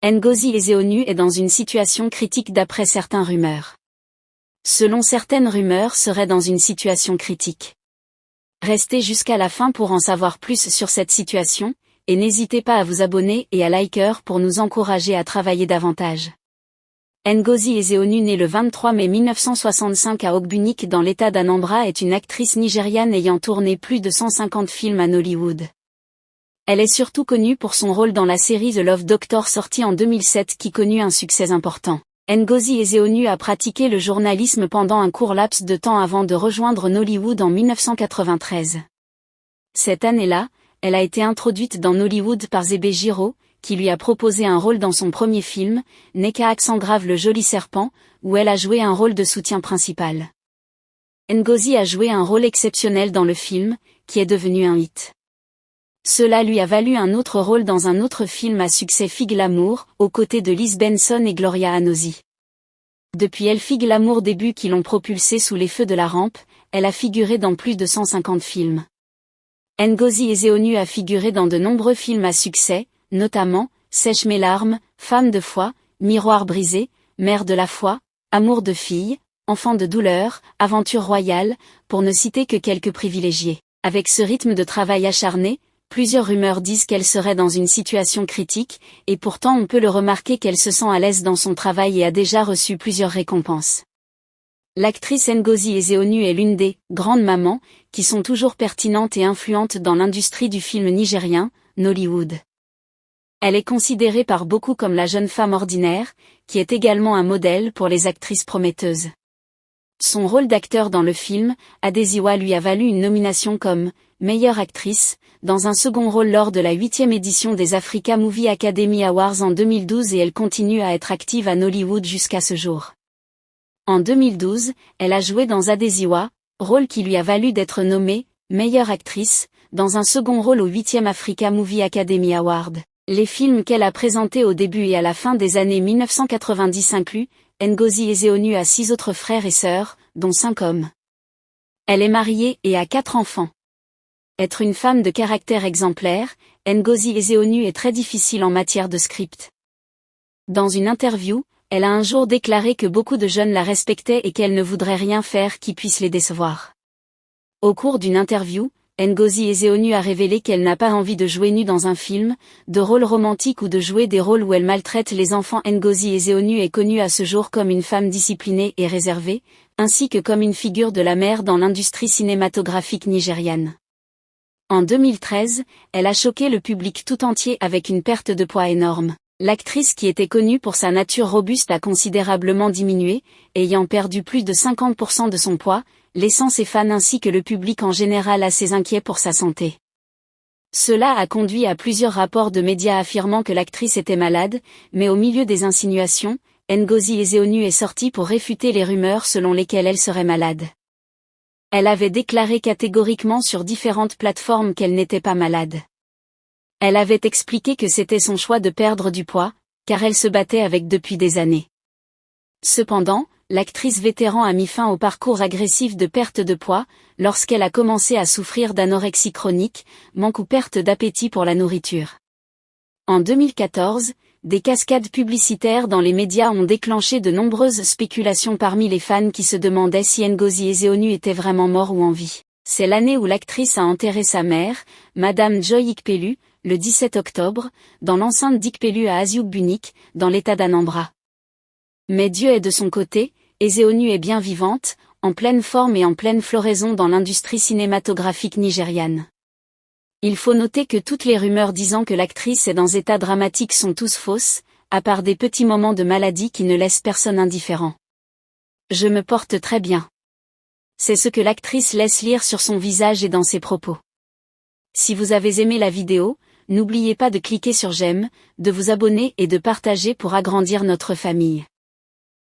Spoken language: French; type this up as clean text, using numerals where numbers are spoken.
Ngozi Ezeuonu est dans une situation critique d'après certaines rumeurs. Selon certaines rumeurs, serait dans une situation critique. Restez jusqu'à la fin pour en savoir plus sur cette situation, et n'hésitez pas à vous abonner et à liker pour nous encourager à travailler davantage. Ngozi Ezeuonu, née le 23 mai 1965 à Ogbunik dans l'état d'Anambra, est une actrice nigériane ayant tourné plus de 150 films à Nollywood. Elle est surtout connue pour son rôle dans la série The Love Doctor sortie en 2007 qui connut un succès important. Ngozi Ezeuonu a pratiqué le journalisme pendant un court laps de temps avant de rejoindre Nollywood en 1993. Cette année-là, elle a été introduite dans Nollywood par Zebe Giro, qui lui a proposé un rôle dans son premier film, Neka Accent Grave le Joli Serpent, où elle a joué un rôle de soutien principal. Ngozi a joué un rôle exceptionnel dans le film, qui est devenu un hit. Cela lui a valu un autre rôle dans un autre film à succès, Figue l'amour, aux côtés de Liz Benson et Gloria Anosi. Depuis Elle Figue l'amour début qui l'ont propulsée sous les feux de la rampe, elle a figuré dans plus de 150 films. Ngozi Ezeuonu a figuré dans de nombreux films à succès, notamment Sèche mes larmes, Femme de foi, Miroir brisé, Mère de la foi, Amour de fille, Enfant de douleur, Aventure royale, pour ne citer que quelques privilégiés. Avec ce rythme de travail acharné, plusieurs rumeurs disent qu'elle serait dans une situation critique, et pourtant on peut le remarquer qu'elle se sent à l'aise dans son travail et a déjà reçu plusieurs récompenses. L'actrice Ngozi Ezeuonu est l'une des « grandes mamans » qui sont toujours pertinentes et influentes dans l'industrie du film nigérien, Nollywood. Elle est considérée par beaucoup comme la jeune femme ordinaire, qui est également un modèle pour les actrices prometteuses. Son rôle d'acteur dans le film, Adeziwa, lui a valu une nomination comme meilleure actrice, dans un second rôle lors de la 8e édition des Africa Movie Academy Awards en 2012, et elle continue à être active à Nollywood jusqu'à ce jour. En 2012, elle a joué dans Adeziwa, rôle qui lui a valu d'être nommée meilleure actrice, dans un second rôle au 8e Africa Movie Academy Award. Les films qu'elle a présentés au début et à la fin des années 1990 incluent Ngozi Ezeuonu a 6 autres frères et sœurs, dont 5 hommes. Elle est mariée et a 4 enfants. Être une femme de caractère exemplaire, Ngozi Ezeuonu est très difficile en matière de script. Dans une interview, elle a un jour déclaré que beaucoup de jeunes la respectaient et qu'elle ne voudrait rien faire qui puisse les décevoir. Au cours d'une interview, Ngozi Ezeuonu a révélé qu'elle n'a pas envie de jouer nue dans un film, de rôle romantique ou de jouer des rôles où elle maltraite les enfants. Ngozi Ezeuonu est connue à ce jour comme une femme disciplinée et réservée, ainsi que comme une figure de la mère dans l'industrie cinématographique nigériane. En 2013, elle a choqué le public tout entier avec une perte de poids énorme. L'actrice, qui était connue pour sa nature robuste, a considérablement diminué, ayant perdu plus de 50% de son poids, laissant ses fans ainsi que le public en général assez inquiets pour sa santé. Cela a conduit à plusieurs rapports de médias affirmant que l'actrice était malade, mais au milieu des insinuations, Ngozi Ezeuonu est sortie pour réfuter les rumeurs selon lesquelles elle serait malade. Elle avait déclaré catégoriquement sur différentes plateformes qu'elle n'était pas malade. Elle avait expliqué que c'était son choix de perdre du poids, car elle se battait avec depuis des années. Cependant, l'actrice vétéran a mis fin au parcours agressif de perte de poids, lorsqu'elle a commencé à souffrir d'anorexie chronique, manque ou perte d'appétit pour la nourriture. En 2014, des cascades publicitaires dans les médias ont déclenché de nombreuses spéculations parmi les fans qui se demandaient si Ngozi Ezeuonu était vraiment mort ou en vie. C'est l'année où l'actrice a enterré sa mère, Madame Joy Ikpelu, le 17 octobre, dans l'enceinte d'Ikpelu à Aziogbunik, dans l'état d'Anambra. Mais Dieu est de son côté, Ezeuonu est bien vivante, en pleine forme et en pleine floraison dans l'industrie cinématographique nigériane. Il faut noter que toutes les rumeurs disant que l'actrice est dans état dramatique sont tous fausses, à part des petits moments de maladie qui ne laissent personne indifférent. Je me porte très bien. C'est ce que l'actrice laisse lire sur son visage et dans ses propos. Si vous avez aimé la vidéo, n'oubliez pas de cliquer sur j'aime, de vous abonner et de partager pour agrandir notre famille.